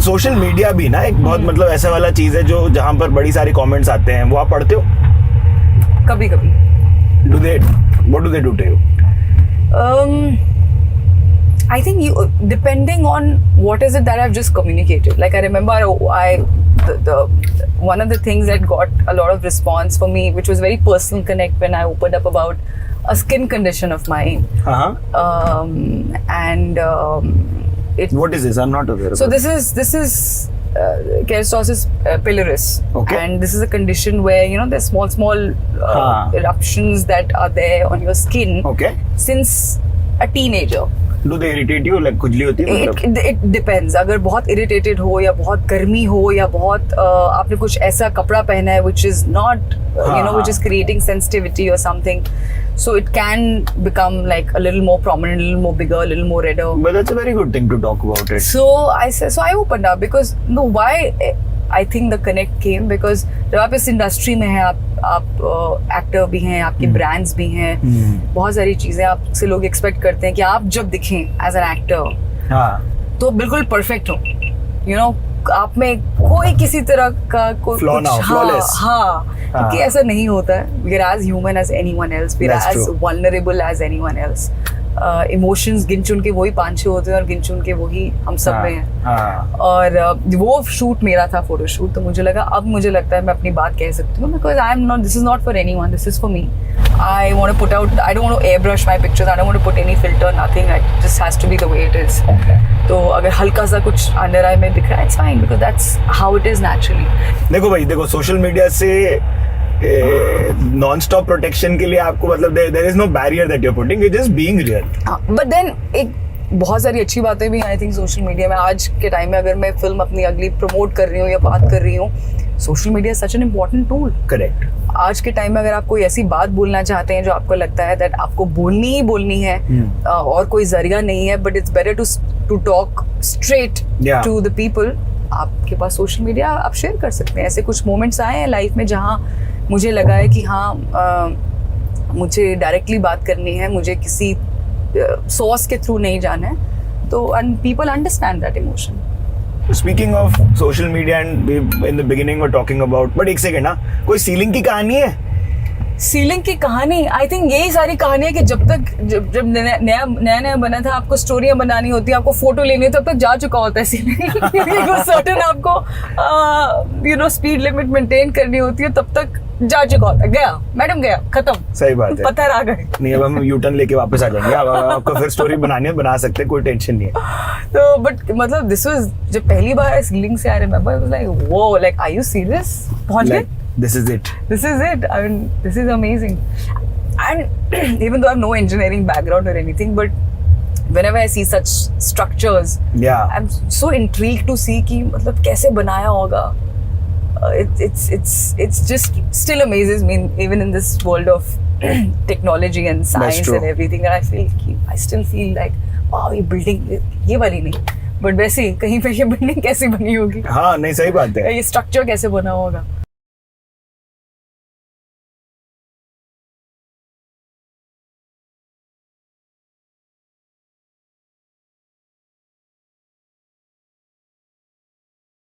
Social media भी ना एक बहुत मतलब ऐसा वाला चीज है जो जहाँ पर बड़ी सारी कमेंट्स आते हैं, वो आप पढ़ते हो? कभी कभी। What do they do to you? I think depending on what is it that I've just communicated. Like I remember, one of the things that got a lot of response for me, which was very personal connect, when I opened up about a skin condition of mine. What is this? I'm not aware. So this is keratosis pilaris, Okay. And this is a condition where there's small eruptions that are there on your skin. Okay. Since a teenager. Do they irritate you? Like खुजली होती है मतलब? It depends. अगर बहुत irritated हो या बहुत गर्मी हो या बहुत आपने कुछ ऐसा कपड़ा पहना है which is not which is creating sensitivity or something, so it can become like a little more prominent, a little more bigger, a little more redder. But that's a very good thing to talk about it. So I opened up because why I think the connect came because जब आप इस industry में हैं, आप actor भी हैं, आपके brands भी हैं, बहुत सारी चीजें आपसे लोग एक्सपेक्ट करते हैं कि आप जब दिखें एज एन एक्टर तो बिल्कुल परफेक्ट हो, आप में कोई किसी तरह का कोई क्योंकि ऐसा नहीं होता है. We are as human as anyone else. We are as vulnerable as anyone else. Emotions गिन चुन के वही 5-6 होते हैं और गिन चुन के वही हम सब में हैं. और वो शूट मेरा था, फोटो शूट, तो मुझे लगा अब मुझे लगता है मैं अपनी बात कह सकती हूँ because I am not, this is not for anyone, this is for me. I want to put out, I don't want to airbrush my pictures, I don't want to put any filter, nothing, it just has to be the way it is. तो अगर हल्का सा कुछ under आई में दिख रहा है, it's fine because that's how it is naturally. देखो भाई, देखो सोशल मीडिया से नॉन स्टॉप प्रोटेक्शन के लिए आपको मतलब there is no barrier that you are putting, it just being real. But then एक बहुत सारी अच्छी बातें भी आई थिंक सोशल मीडिया में. आज के टाइम में अगर मैं फिल्म अपनी अगली प्रमोट कर रही हूँ या बात कर रही हूँ, social media is such an important tool. Correct. आज के टाइम में अगर आप कोई ऐसी बात बोलना चाहते हैं जो आपको लगता है दैट आपको बोलनी है और कोई जरिया नहीं है, but it's better to talk straight to the people, आपके पास सोशल मीडिया आप शेयर कर सकते हैं. ऐसे कुछ मोमेंट्स आए हैं लाइफ में जहाँ मुझे लगा है कि हाँ मुझे डायरेक्टली बात करनी है, मुझे किसी सोर्स के थ्रू नहीं जाना है, तो and people understand that emotion. Speaking of social media and in the beginning we're talking about, but एक सेकंड ना, कोई सीलिंग की कहानी है? सीलिंग की कहानी आई थिंक यही सारी कहानी है कि जब नया बना था, आपको स्टोरियां बनानी होती है, आपको फोटो लेनी है, तब तक जा चुका होता है सीलिंग. सर्टेन आपको स्पीड लिमिट मेंटेन करनी होती है, तब तक जा चुका होता है. गया मैडम, गया, खत्म. सही बात है. पत्थर आ गए. नहीं, अब हम यूटर्न लेके वापस आ जाएंगे. अब आपको फिर स्टोरी बनानी है, बना सकते हैं, कोई टेंशन नहीं है. तो बट मतलब दिस वाज जब पहली बार सीलिंग से I remember, I was like वो, लाइक आर यू सीरियस? पहुंच गए. This is it. I mean, this is amazing. And even though I have no engineering background or anything, but whenever I see such structures, I'm so intrigued to see कि मतलब कैसे बनाया होगा. It's just still amazes me even in this world of technology and science and everything. And I still feel like wow, ये building ये वाली नहीं, but वैसे कहीं पे ये बिल्डिंग कैसे बनी होगी. हाँ, नहीं, सही बात है. ये स्ट्रक्चर कैसे बना होगा.